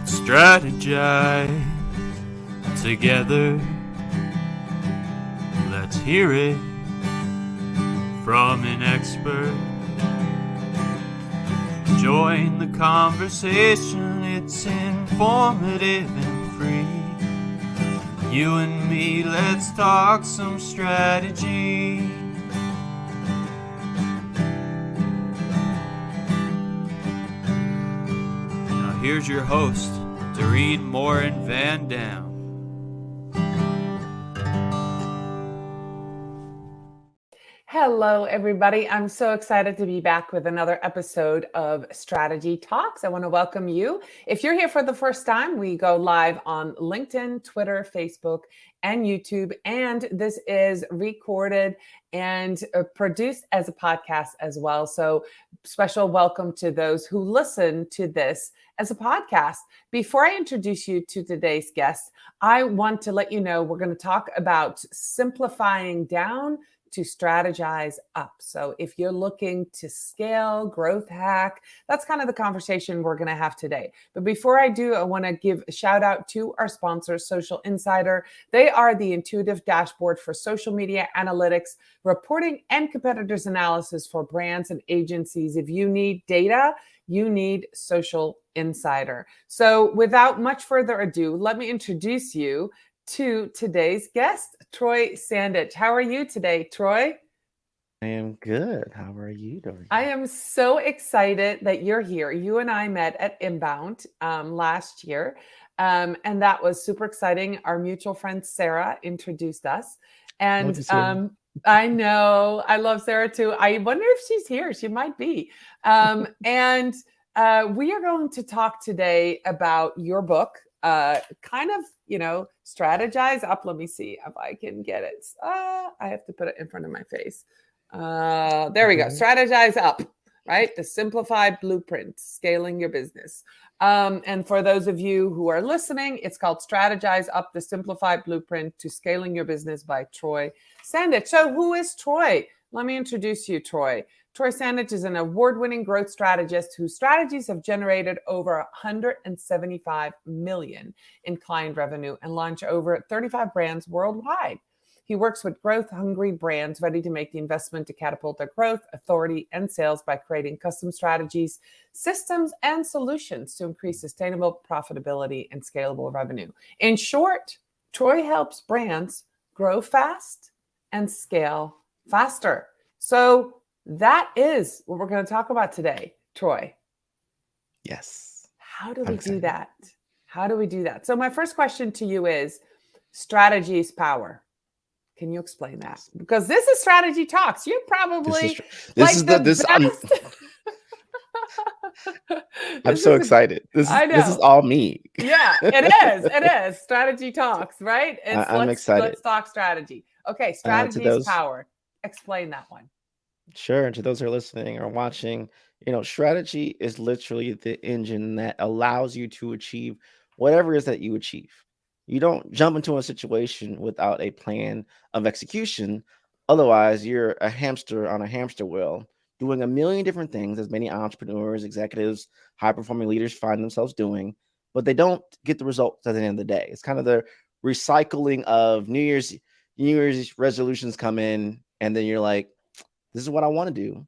Let's strategize together. Let's hear it from an expert. Join the conversation, it's informative and free. You and me, let's talk some strategy. Now here's your host, Dorien Morin-van. Hello, everybody. I'm so excited to be back with another episode of Strategy Talks. I want to welcome you. If you're here for the first time, we go live on LinkedIn, Twitter, Facebook, and YouTube. And this is recorded and produced as a podcast as well. So special welcome to those who listen to this as a podcast. Before I introduce you to today's guest, I want to let you know we're going to talk about simplifying down to strategize up. So if you're looking to scale, growth hack, that's kind of the conversation we're going to have today. But before I do, I want to give a shout out to our sponsor, Social Insider. They are the intuitive dashboard for social media analytics, reporting, and competitors analysis for brands and agencies. If you need data, you need Social Insider. So without much further ado, let me introduce you to today's guest, Troy Sandidge. How are you today, Troy? I am good. How are you, Dorien? I am so excited that you're here. You and I met at Inbound last year, and that was super exciting. Our mutual friend Sarah introduced us, and I know I love Sarah too. I wonder if she's here. She might be. And we are going to talk today about your book. Kind of, strategize up. Let me see if I can get it. I have to put it in front of my face. There we go. Strategize up, right? The simplified blueprint, scaling your business. And for those of you who are listening, it's called Strategize Up, the Simplified Blueprint to Scaling Your Business by Troy Sandidge. So who is Troy? Let me introduce you, Troy. Troy Sandidge is an award-winning growth strategist whose strategies have generated over $175 million in client revenue and launched over 35 brands worldwide. He works with growth-hungry brands ready to make the investment to catapult their growth, authority, and sales by creating custom strategies, systems, and solutions to increase sustainable profitability and scalable revenue. In short, Troy helps brands grow fast and scale faster. So that is what we're going to talk about today, Troy. Yes. How do we do that? How do we do that? So my first question to you is, strategy is power. Can you explain that? Because this is Strategy Talks. You're probably best. I'm so excited. This is all me. Yeah, it is. It is. Strategy Talks, right? I'm excited. Let's talk strategy. Okay, strategy is power. Explain that one. Sure. And to those who are listening or watching, strategy is literally the engine that allows you to achieve whatever it is that you achieve. You don't jump into a situation without a plan of execution. Otherwise, you're a hamster on a hamster wheel doing a million different things, as many entrepreneurs, executives, high-performing leaders find themselves doing, but they don't get the results at the end of the day. It's kind of the recycling of New Year's resolutions come in, and then you're like, this is what I want to do.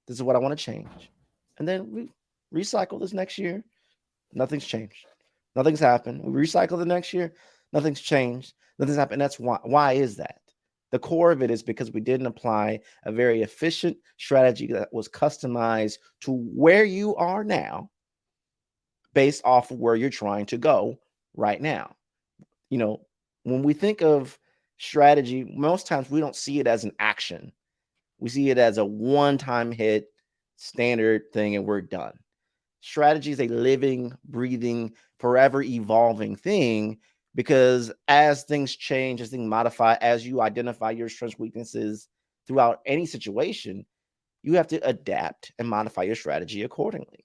This is what I want to change. And then we recycle this next year. Nothing's changed. Nothing's happened. We recycle the next year. Nothing's changed. Nothing's happened. That's why. Why is that? The core of it is because we didn't apply a very efficient strategy that was customized to where you are now based off of where you're trying to go right now. When we think of strategy, most times we don't see it as an action. We see it as a one-time hit, standard thing, and we're done. Strategy is a living, breathing, forever evolving thing because as things change, as things modify, as you identify your strengths, weaknesses throughout any situation, you have to adapt and modify your strategy accordingly.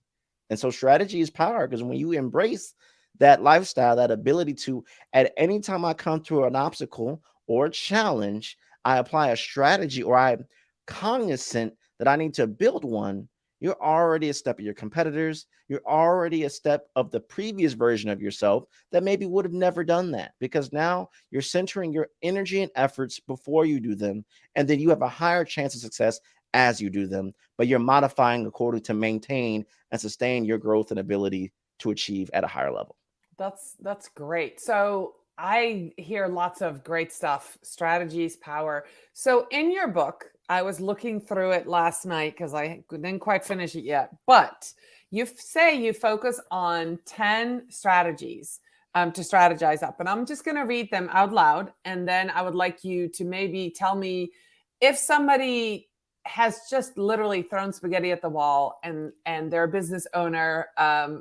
And so strategy is power because when you embrace that lifestyle, that ability to, at any time I come through an obstacle or a challenge, I apply a strategy or I'm cognizant that I need to build one, you're already a step of your competitors. You're already a step of the previous version of yourself that maybe would have never done that, because now you're centering your energy and efforts before you do them. And then you have a higher chance of success as you do them, but you're modifying according to maintain and sustain your growth and ability to achieve at a higher level. That's great. So I hear lots of great stuff, strategies, power. So in your book, I was looking through it last night because I didn't quite finish it yet, but you say you focus on 10 strategies to strategize up. And I'm just going to read them out loud. And then I would like you to maybe tell me if somebody has just literally thrown spaghetti at the wall and they're a business owner,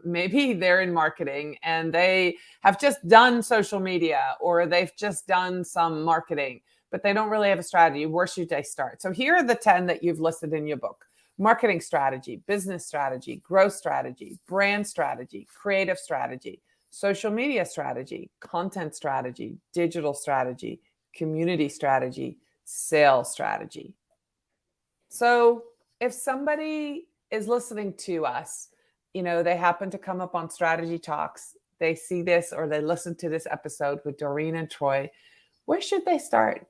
maybe they're in marketing and they have just done social media or they've just done some marketing, but they don't really have a strategy. Where should they start? So here are the 10 that you've listed in your book: marketing strategy, business strategy, growth strategy, brand strategy, creative strategy, social media strategy, content strategy, digital strategy, community strategy, sales strategy. So if somebody is listening to us, they happen to come up on Strategy Talks, they see this or they listen to this episode with Dorien and Troy, where should they start?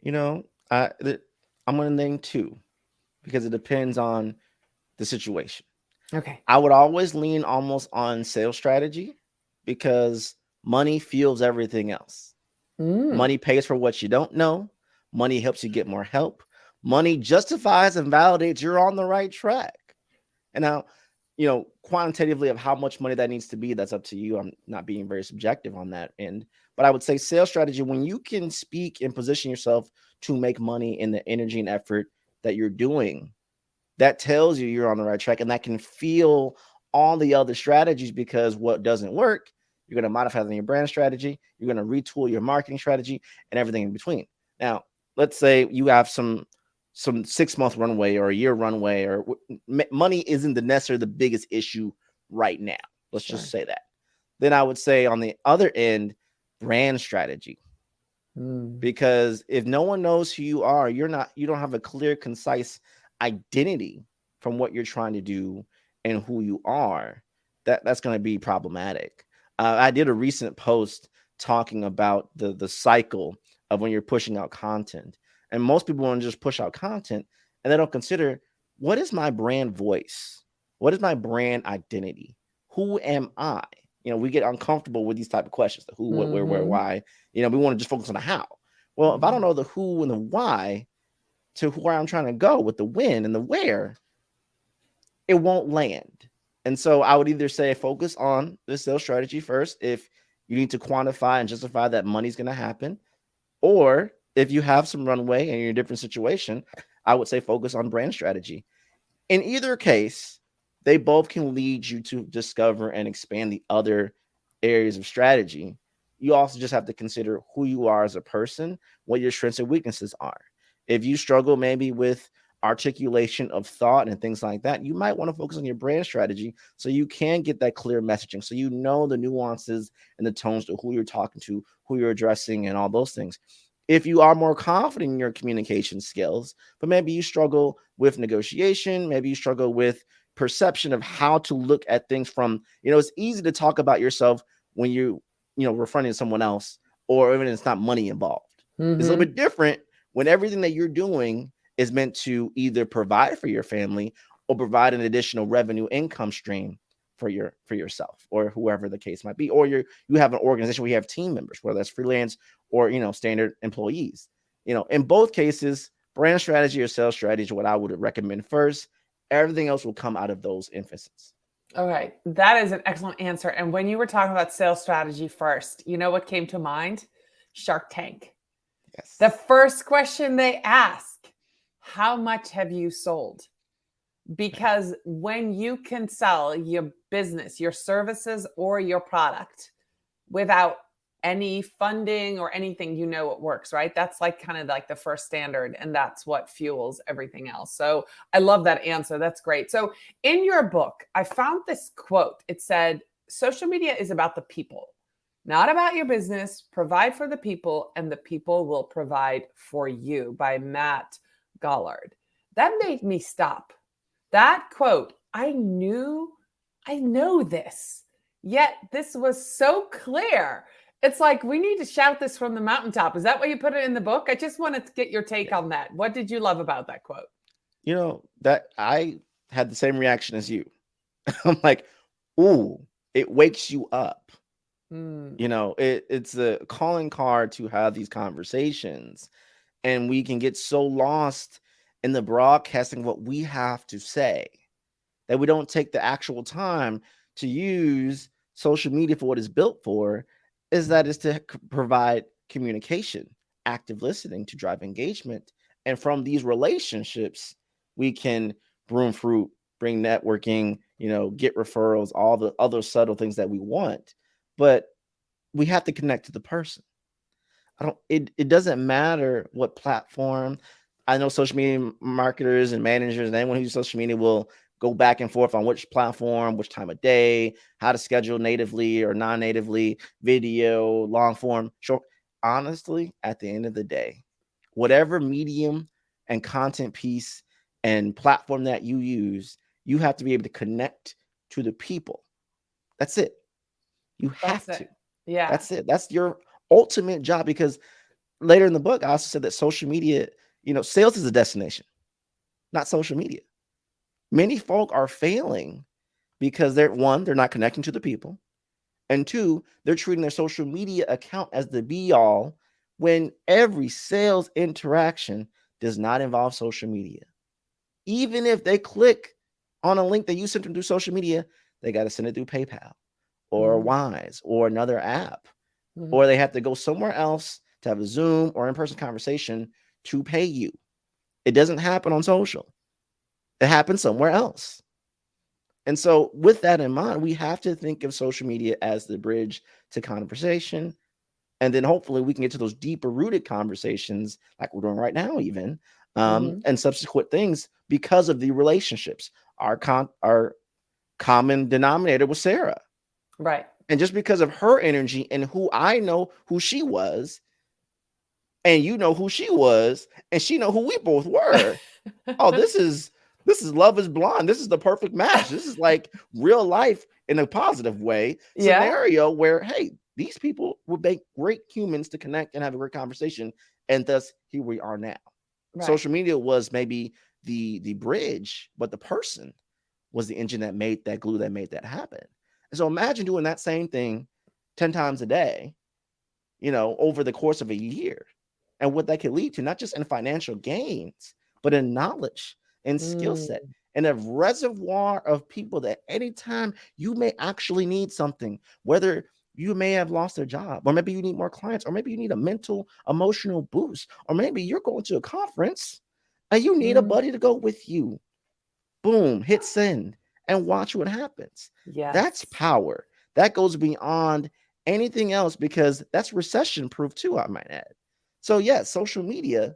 I'm going to name two because it depends on the situation. Okay. I would always lean almost on sales strategy because money fuels everything else. Money pays for what you don't know. Money helps you get more help. Money justifies and validates you're on the right track. And now, quantitatively of how much money that needs to be, that's up to you. I'm not being very subjective on that end. But I would say sales strategy, when you can speak and position yourself to make money in the energy and effort that you're doing, that tells you you're on the right track, and that can fuel all the other strategies, because what doesn't work, you're going to modify in your brand strategy, you're going to retool your marketing strategy and everything in between. Now, let's say you have some 6-month runway or a year runway, or money isn't necessarily the biggest issue right now. Let's just say that. Then I would say on the other end, brand strategy. Because if no one knows who you are, you don't have a clear, concise identity from what you're trying to do and who you are, that's going to be problematic. I did a recent post talking about the cycle of when you're pushing out content, and most people want to just push out content and they don't consider, what is my brand voice? What is my brand identity? Who am I? We get uncomfortable with these type of questions: the who, what, where, why. We want to just focus on the how. Well, if I don't know the who and the why to where I'm trying to go with the when and the where, it won't land. And so I would either say focus on the sales strategy first if you need to quantify and justify that money's going to happen, or if you have some runway and you're in a different situation, I would say focus on brand strategy. In either case, they both can lead you to discover and expand the other areas of strategy. You also just have to consider who you are as a person, what your strengths and weaknesses are. If you struggle maybe with articulation of thought and things like that, you might want to focus on your brand strategy so you can get that clear messaging, so you know the nuances and the tones to who you're talking to, who you're addressing, and all those things. If you are more confident in your communication skills, but maybe you struggle with negotiation, maybe you struggle with perception of how to look at things from, it's easy to talk about yourself when referring to someone else, or even it's not money involved. It's a little bit different when everything that you're doing is meant to either provide for your family or provide an additional revenue income stream for yourself or whoever the case might be. Or you have an organization where you have team members, whether that's freelance or standard employees. In both cases, brand strategy or sales strategy, what I would recommend first. Everything else will come out of those emphases. Okay, that is an excellent answer. And when you were talking about sales strategy first, you know what came to mind? Shark Tank. Yes. The first question they ask: how much have you sold? Because when you can sell your business, your services, or your product without any funding or anything, it works, right? That's kind of like the first standard, and that's what fuels everything else. So I love that answer. That's great. So in your book, I found this quote. It said, social media is about the people, not about your business. Provide for the people, and the people will provide for you, by Matt Gollard. that made me stop. That quote, I know this, yet this was so clear. It's like, we need to shout this from the mountaintop. Is that why you put it in the book? I just wanted to get your take on that. What did you love about that quote? That I had the same reaction as you. I'm like, ooh, it wakes you up. It's a calling card to have these conversations, and we can get so lost in the broadcasting what we have to say that we don't take the actual time to use social media for what it's built for, is to provide communication, active listening to drive engagement. And from these relationships, we can broom fruit, bring networking, get referrals, all the other subtle things that we want. But we have to connect to the person. It doesn't matter what platform. I know social media marketers and managers and anyone who uses social media will go back and forth on which platform, which time of day, how to schedule natively or non-natively, video, long form, short. Honestly, at the end of the day, whatever medium and content piece and platform that you use, you have to be able to connect to the people. That's it. You have to. Yeah. That's it. That's your ultimate job, because later in the book, I also said that social media, sales is a destination, not social media. Many folk are failing because they're not connecting to the people. And two, they're treating their social media account as the be all, when every sales interaction does not involve social media. Even if they click on a link that you sent them through social media, they got to send it through PayPal or Wise or another app, or they have to go somewhere else to have a Zoom or in-person conversation to pay you. It doesn't happen on social. It happens somewhere else. And so with that in mind, we have to think of social media as the bridge to conversation. And then hopefully we can get to those deeper rooted conversations like we're doing right now, even, and subsequent things, because of the relationships. Our common denominator was Sarah. Right. And just because of her energy and who I know who she was, and who she was, and she know who we both were. Oh, this is Love is Blind. This is the perfect match. This is like real life in a positive way scenario where, hey, these people would make great humans to connect and have a great conversation. And thus here we are now. Right. Social media was maybe the bridge, but the person was the engine that made that glue, that made that happen. And so imagine doing that same thing 10 times a day, over the course of a year, and what that could lead to, not just in financial gains, but in knowledge and skill set, and a reservoir of people that anytime you may actually need something, whether you may have lost their job, or maybe you need more clients, or maybe you need a mental, emotional boost, or maybe you're going to a conference and you need a buddy to go with you. Boom, hit send and watch what happens. Yeah, that's power. That goes beyond anything else, because that's recession proof too, I might add. So yes, social media,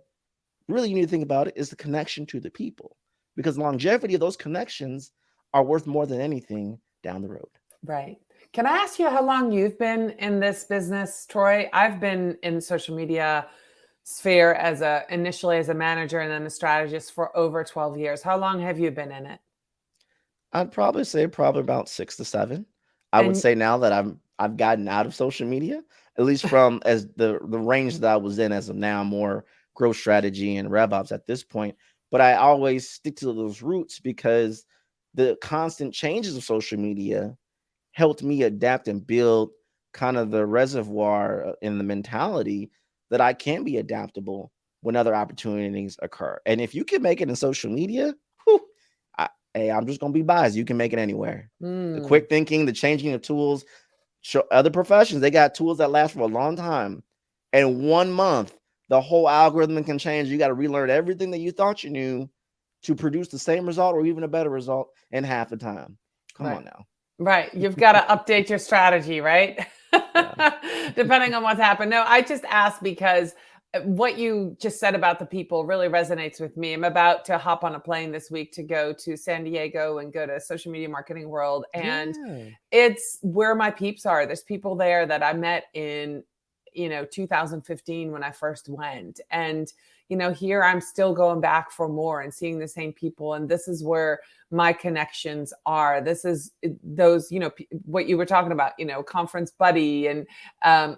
really, you need to think about it, is the connection to the people, because longevity of those connections are worth more than anything down the road. Right. Can I ask you how long you've been in this business, Troy? I've been in the social media sphere initially as a manager and then a strategist for over 12 years. How long have you been in it? I'd probably say about 6 to 7. I would say now that I've gotten out of social media, at least from as the range that I was in as of now, more growth strategy and RevOps at this point. But I always stick to those roots, because the constant changes of social media helped me adapt and build kind of the reservoir in the mentality that I can be adaptable when other opportunities occur. And if you can make it in social media, I'm just going to be biased. You can make it anywhere. The quick thinking, the changing of tools. Show other professions, they got tools that last for a long time. And 1 month, the whole algorithm can change. You got to relearn everything that you thought you knew to produce the same result or even a better result in half the time. Come on now. Right. You've got to update your strategy, right? Depending on what's happened. No, I just asked because what you just said about the people really resonates with me. I'm about to hop on a plane this week to go to San Diego and go to Social Media Marketing World. And it's where my peeps are. There's people there that I met in 2015 when I first went. And, here I'm still going back for more and seeing the same people. And this is where my connections are. This is those, what you were talking about, conference buddy, and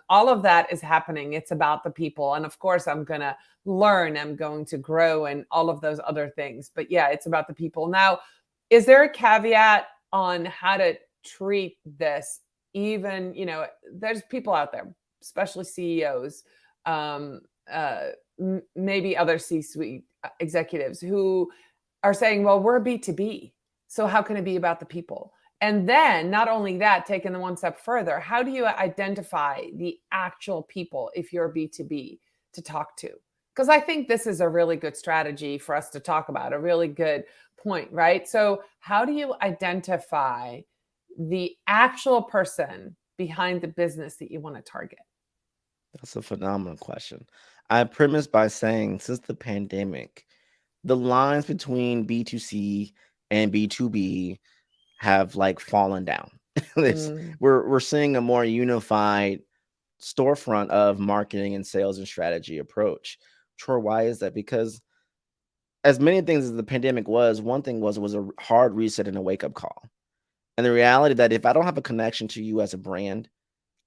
all of that is happening. It's about the people. And of course, I'm going to learn, I'm going to grow, and all of those other things. But yeah, it's about the people. Now, is there a caveat on how to treat this? Even, there's people out there, especially CEOs, maybe other C-suite executives who are saying, well, we're B2B, so how can it be about the people? And then not only that, taking the one step further, how do you identify the actual people if you're B2B to talk to? Because I think this is a really good strategy for us to talk about, a really good point, right? So how do you identify the actual person behind the business that you want to target? That's a phenomenal question. I premise by saying, since the pandemic, the lines between B2C and B2B have fallen down. We're seeing a more unified storefront of marketing and sales and strategy approach. Troy, why is that? Because as many things as the pandemic was, one thing was it was a hard reset and a wake-up call. And the reality that if I don't have a connection to you as a brand,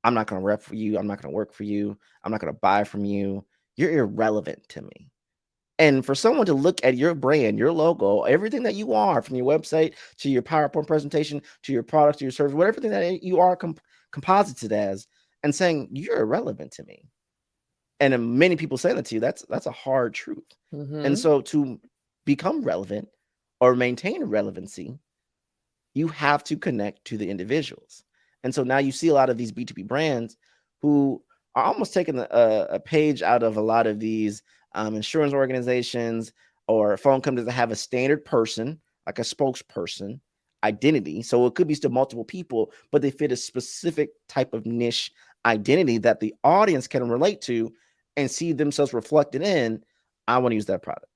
I'm not going to rep for you. I'm not going to work for you. I'm not going to buy from you. You're irrelevant to me. And for someone to look at your brand, your logo, everything that you are, from your website to your PowerPoint presentation, to your product, to your service, whatever thing that you are composited as, and saying you're irrelevant to me. And many people say that to you. That's a hard truth. And so to become relevant or maintain relevancy, you have to connect to the individuals. And so now you see a lot of these B2B brands who are almost taking a page out of a lot of these insurance organizations or phone companies that have a standard person, like a spokesperson identity. So it could be still multiple people, but they fit a specific type of niche identity that the audience can relate to and see themselves reflected in. I want to use that product.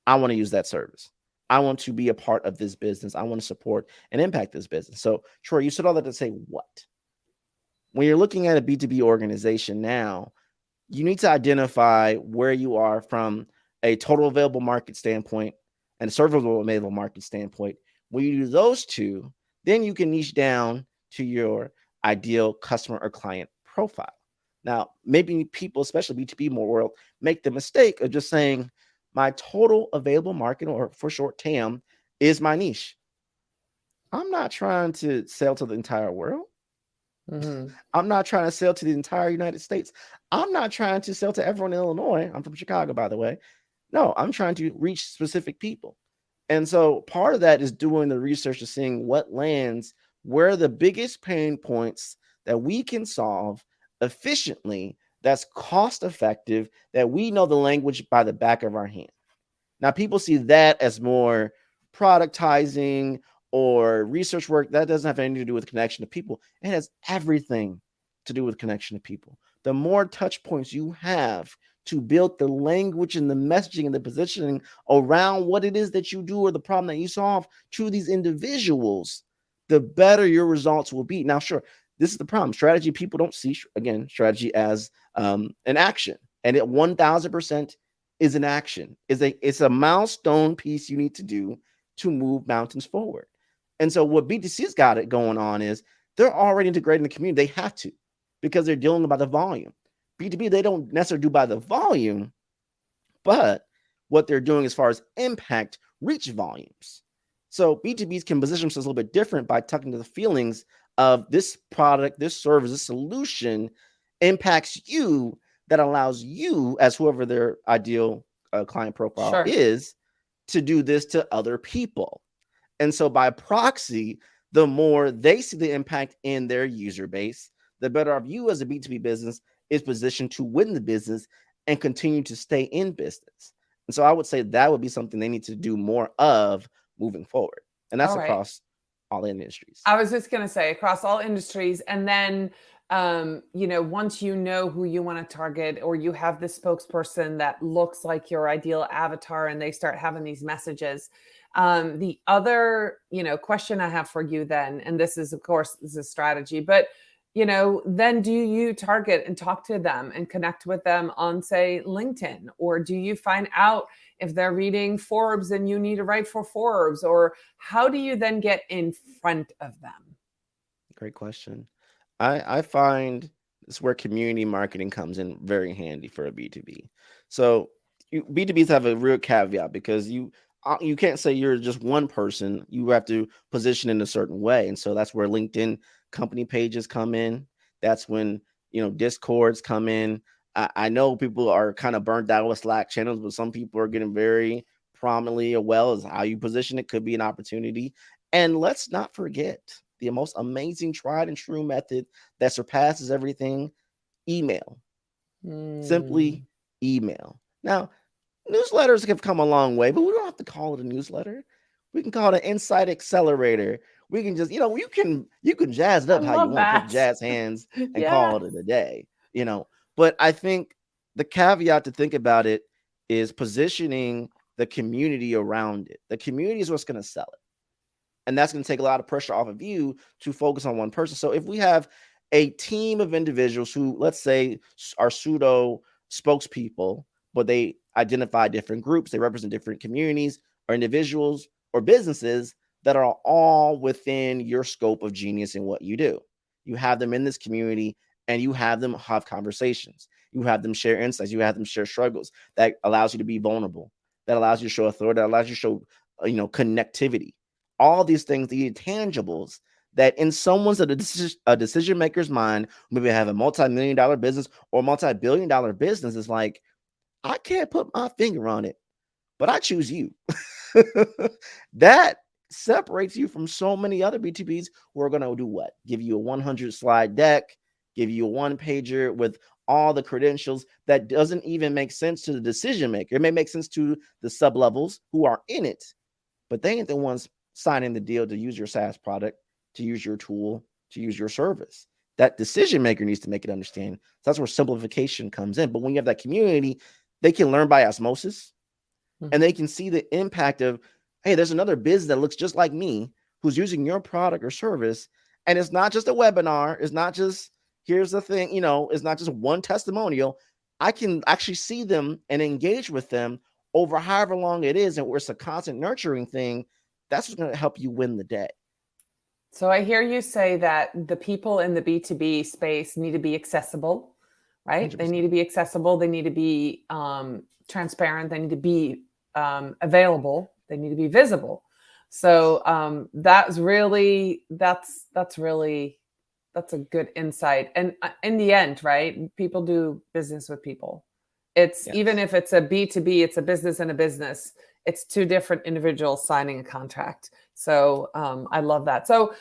I want to use that service. I want to be a part of this business. I want to support and impact this business. So, Troy, you said all that to say what? When you're looking at a B2B organization now, you need to identify where you are from a total available market standpoint and a serviceable available market standpoint. When you do those two, then you can niche down to your ideal customer or client profile. Now, maybe people, especially B2B world, make the mistake of just saying, my total available market, or for short TAM, is my niche. I'm not trying to sell to the entire world. I'm not trying to sell to the entire United States. I'm not trying to sell to everyone in Illinois. I'm from Chicago, by the way. No, I'm trying to reach specific people. And so part of that is doing the research of seeing what lands, where are the biggest pain points that we can solve efficiently, that's cost effective, that we know the language by the back of our hand. Now, people see that as more productizing or research work. That doesn't have anything to do with connection to people. It has everything to do with connection to people. The more touch points you have to build the language and the messaging and the positioning around what it is that you do or the problem that you solve to these individuals, the better your results will be. Now, sure, this is the problem. Strategy, people don't see, again, strategy as an action. And it 1000% is an action. It's a milestone piece you need to do to move mountains forward. And so what B2C's got it going on is they're already integrating the community. They have to, because they're dealing by the volume. B2B, they don't necessarily do by the volume, but what they're doing as far as impact, reach volumes. So B2Bs can position themselves a little bit different by tucking to the feelings of this product, this service, this solution impacts you, that allows you, as whoever their ideal client profile is, to do this to other people. And so by proxy, the more they see the impact in their user base, the better off you as a B2B business is positioned to win the business and continue to stay in business. And so I would say that would be something they need to do more of moving forward. And that's across all industries. I was just going to say across all industries. And then, once you know who you want to target, or you have this spokesperson that looks like your ideal avatar and they start having these messages. The other, question I have for you then, and this is, of course, this is strategy, but then do you target and talk to them and connect with them on, say, LinkedIn? Or do you find out if they're reading Forbes and you need to write for Forbes? Or how do you then get in front of them? Great question. I find this is where community marketing comes in very handy for a B2B. So B2Bs have a real caveat because you can't say you're just one person. You have to position in a certain way. And so that's where LinkedIn company pages come in. That's when, Discords come in. I know people are kind of burnt out with Slack channels, but some people are getting very prominently as how you position it could be an opportunity. And let's not forget the most amazing tried and true method that surpasses everything: email. Simply email. Now, newsletters have come a long way, but we don't have to call it a newsletter. We can call it an insight accelerator. We can just, you can jazz it up how you want, put jazz hands and call it a day, But I think the caveat to think about it is positioning the community around it. The community is what's going to sell it. And that's going to take a lot of pressure off of you to focus on one person. So if we have a team of individuals who, let's say, are pseudo spokespeople, but they identify different groups, they represent different communities or individuals or businesses that are all within your scope of genius in what you do. You have them in this community and you have them have conversations. You have them share insights. You have them share struggles. That allows you to be vulnerable. That allows you to show authority. That allows you to show, connectivity. All these things, the intangibles that in someone's a decision maker's mind, maybe have a multi-million-dollar business or multi-billion-dollar business, is like, I can't put my finger on it, but I choose you. That separates you from so many other B2Bs who are going to do what? Give you a 100 slide deck, give you a one pager with all the credentials that doesn't even make sense to the decision maker. It may make sense to the sub levels who are in it, but they ain't the ones signing the deal to use your SaaS product, to use your tool, to use your service. That decision maker needs to make it understand. So that's where simplification comes in. But when you have that community, they can learn by osmosis, and they can see the impact of, hey, there's another business that looks just like me who's using your product or service. And it's not just a webinar. It's not just, here's the thing, it's not just one testimonial. I can actually see them and engage with them over however long it is. And where it's a constant nurturing thing, that's what's going to help you win the day. So I hear you say that the people in the B2B space need to be accessible, right? 100%. They need to be accessible. They need to be transparent. They need to be available. They need to be visible. So that's a good insight. And in the end, right? People do business with people. It's even if it's a B2B, it's a business and a business. It's two different individuals signing a contract. So I love that. So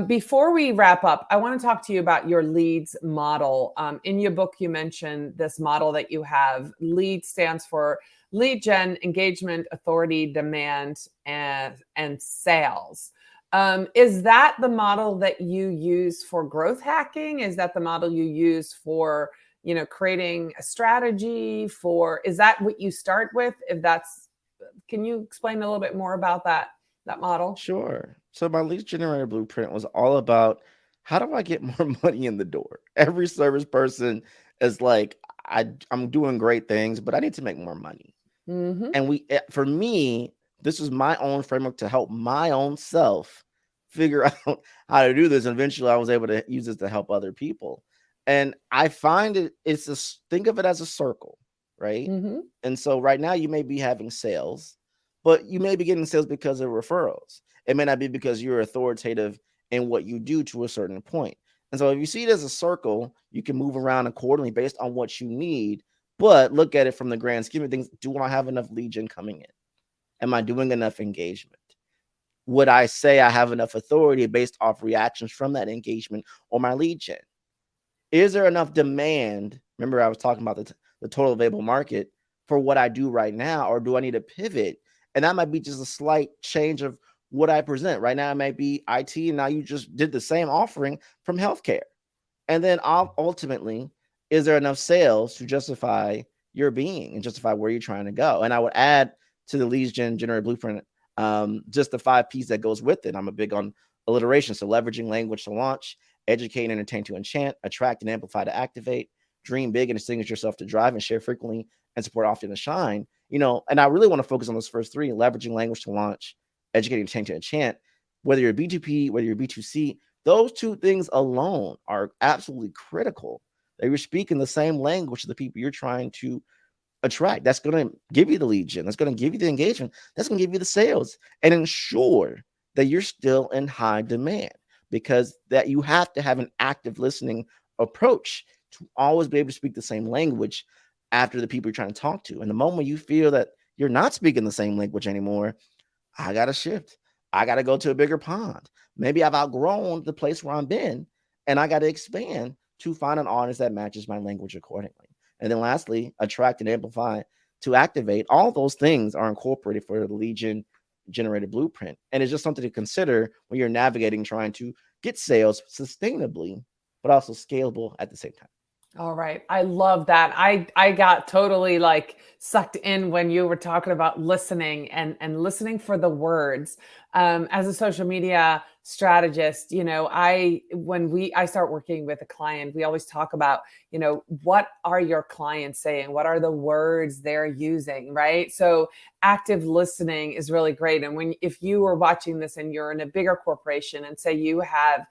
before we wrap up, I want to talk to you about your leads model. In your book, you mentioned this model that you have. LEAD stands for lead gen, engagement, authority, demand, and sales. Is that the model that you use for growth hacking? Is that the model you use for creating a strategy? Is that what you start with? Can you explain a little bit more about that model? Sure. So my lead generator blueprint was all about, how do I get more money in the door? Every service person is like, I'm doing great things, but I need to make more money. Mm-hmm. And for me, this was my own framework to help my own self figure out how to do this. And eventually I was able to use this to help other people. And I find think of it as a circle, right? Mm-hmm. And so right now you may be having sales, but you may be getting sales because of referrals. It may not be because you're authoritative in what you do to a certain point. And so if you see it as a circle, you can move around accordingly based on what you need, but look at it from the grand scheme of things. Do I have enough lead gen coming in? Am I doing enough engagement? Would I say I have enough authority based off reactions from that engagement or my lead gen? Is there enough demand? Remember, I was talking about the total available market for what I do right now, or do I need to pivot? And that might be just a slight change of what I present. Right now, it might be IT, and now you just did the same offering from healthcare. And then ultimately, is there enough sales to justify your being and justify where you're trying to go? And I would add to the leads generator blueprint just the 5 P's that goes with it. I'm a big on alliteration, so leveraging language to launch, educate and entertain to enchant, attract and amplify to activate, dream big and distinguish yourself to drive, and share frequently and support often to shine. And I really want to focus on those first three: leveraging language to launch, educating, entertain to enchant. Whether you're B2P, whether you're B2C, those two things alone are absolutely critical. That you're speaking the same language to the people you're trying to attract. That's going to give you the lead gen. That's going to give you the engagement. That's going to give you the sales and ensure that you're still in high demand, because that you have to have an active listening approach to always be able to speak the same language after the people you're trying to talk to. And the moment you feel that you're not speaking the same language anymore, I got to shift. I got to go to a bigger pond. Maybe I've outgrown the place where I've been, and I got to expand to find an audience that matches my language accordingly. And then lastly, attract and amplify to activate. All those things are incorporated for the lead gen generated blueprint. And it's just something to consider when you're navigating, trying to get sales sustainably, but also scalable at the same time. All right. I love that. I got totally like sucked in when you were talking about listening and listening for the words. As a social media strategist, I start working with a client, we always talk about, what are your clients saying? What are the words they're using? Right. So active listening is really great. And if you are watching this and you're in a bigger corporation and say you have,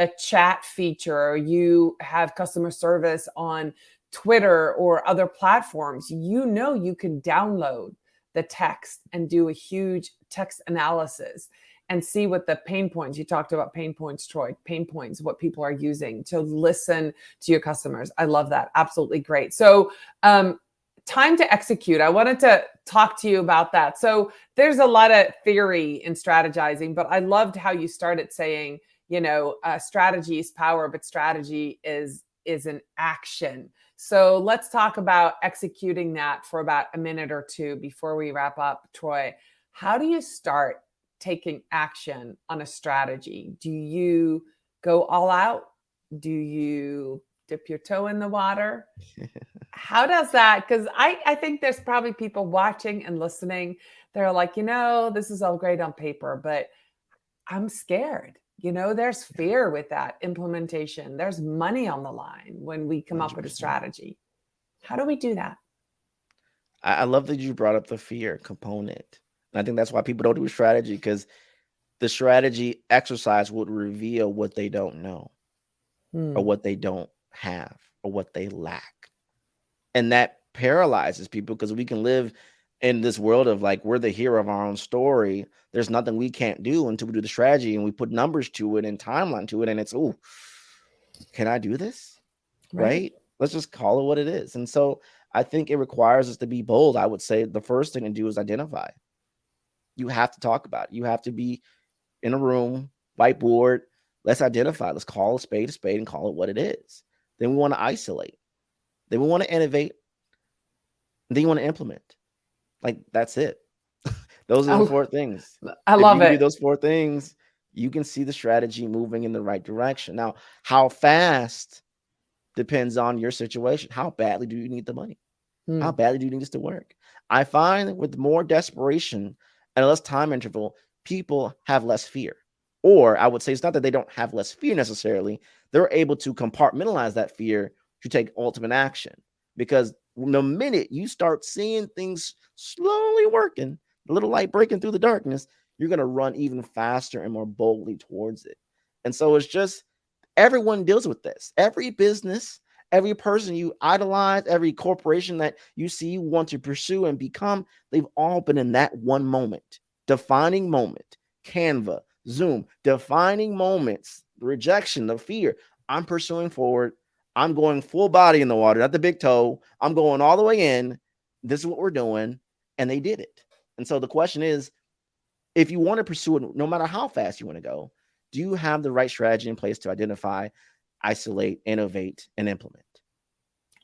a chat feature, or you have customer service on Twitter or other platforms, you can download the text and do a huge text analysis and see what the pain points, you talked about pain points, Troy, pain points, what people are using to listen to your customers. I love that. Absolutely great. So, time to execute. I wanted to talk to you about that. So there's a lot of theory in strategizing, but I loved how you started saying, strategy is power, but strategy is an action. So let's talk about executing that for about a minute or two before we wrap up. Troy, how do you start taking action on a strategy? Do you go all out? Do you dip your toe in the water? How does that? Because I think there's probably people watching and listening. They're like, this is all great on paper, but I'm scared. There's fear with that implementation. There's money on the line when we come 100%. Up with a strategy. How do we do that? I love that you brought up the fear component. And I think that's why people don't do a strategy, because the strategy exercise would reveal what they don't know or what they don't have or what they lack. And that paralyzes people, because we can live in this world of like, we're the hero of our own story. There's nothing we can't do until we do the strategy and we put numbers to it and timeline to it. And it's, can I do this? Right? Let's just call it what it is. And so I think it requires us to be bold. I would say the first thing to do is identify. You have to talk about it. You have to be in a room, whiteboard. Let's identify. Let's call a spade and call it what it is. Then we want to isolate. Then we want to innovate. And then you want to implement. Like, that's it. Those are the four things. I love it. If you do those four things, you can see the strategy moving in the right direction. Now, how fast depends on your situation. How badly do you need the money? How badly do you need this to work? I find with more desperation and less time interval, people have less fear. Or I would say it's not that they don't have less fear necessarily. They're able to compartmentalize that fear to take ultimate action. Because the minute you start seeing things slowly working, the little light breaking through the darkness, you're going to run even faster and more boldly towards it. And so it's just, everyone deals with this. Every business, every person you idolize, every corporation that you see you want to pursue and become, they've all been in that one moment, defining moment. Canva, Zoom, defining moments, the rejection, the fear. I'm pursuing forward. I'm going full body in the water, not the big toe. I'm going all the way in. This is what we're doing. And they did it. And so the question is, if you want to pursue it, no matter how fast you want to go, do you have the right strategy in place to identify, isolate, innovate, and implement?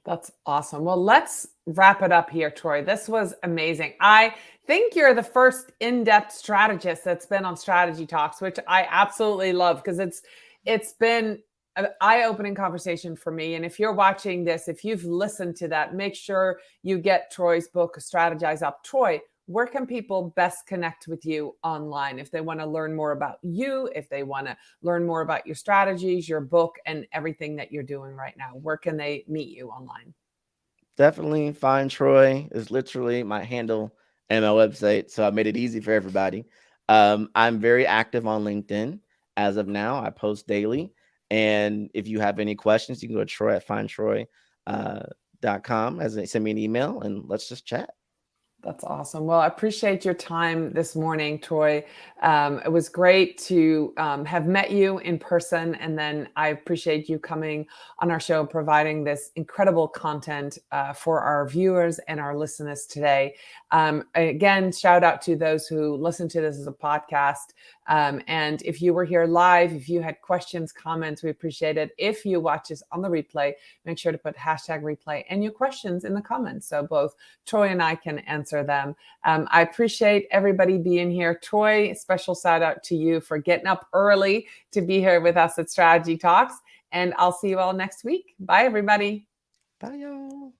That's awesome. Well, let's wrap it up here, Troy. This was amazing. I think you're the first in-depth strategist that's been on Strategy Talks, which I absolutely love, because it's been an eye-opening conversation for me. And if you're watching this, if you've listened to that, make sure you get Troy's book, Strategize Up. Troy, where can people best connect with you online if they want to learn more about you, if they want to learn more about your strategies, your book, and everything that you're doing right now? Where can they meet you online? Definitely find Troy is literally my handle and my website. So I made it easy for everybody. I'm very active on LinkedIn as of now. I post daily. And if you have any questions, you can go to Troy at findtroy.com send me an email and let's just chat. That's awesome. Well, I appreciate your time this morning, Troy. It was great to have met you in person. And then I appreciate you coming on our show, providing this incredible content for our viewers and our listeners today. Again, shout out to those who listen to this as a podcast. And if you were here live, if you had questions, comments, we appreciate it. If you watch us on the replay, make sure to put #replay and your questions in the comments so both Troy and I can answer them. I appreciate everybody being here. Troy, special shout out to you for getting up early to be here with us at Strategy Talks. And I'll see you all next week. Bye, everybody. Bye, y'all.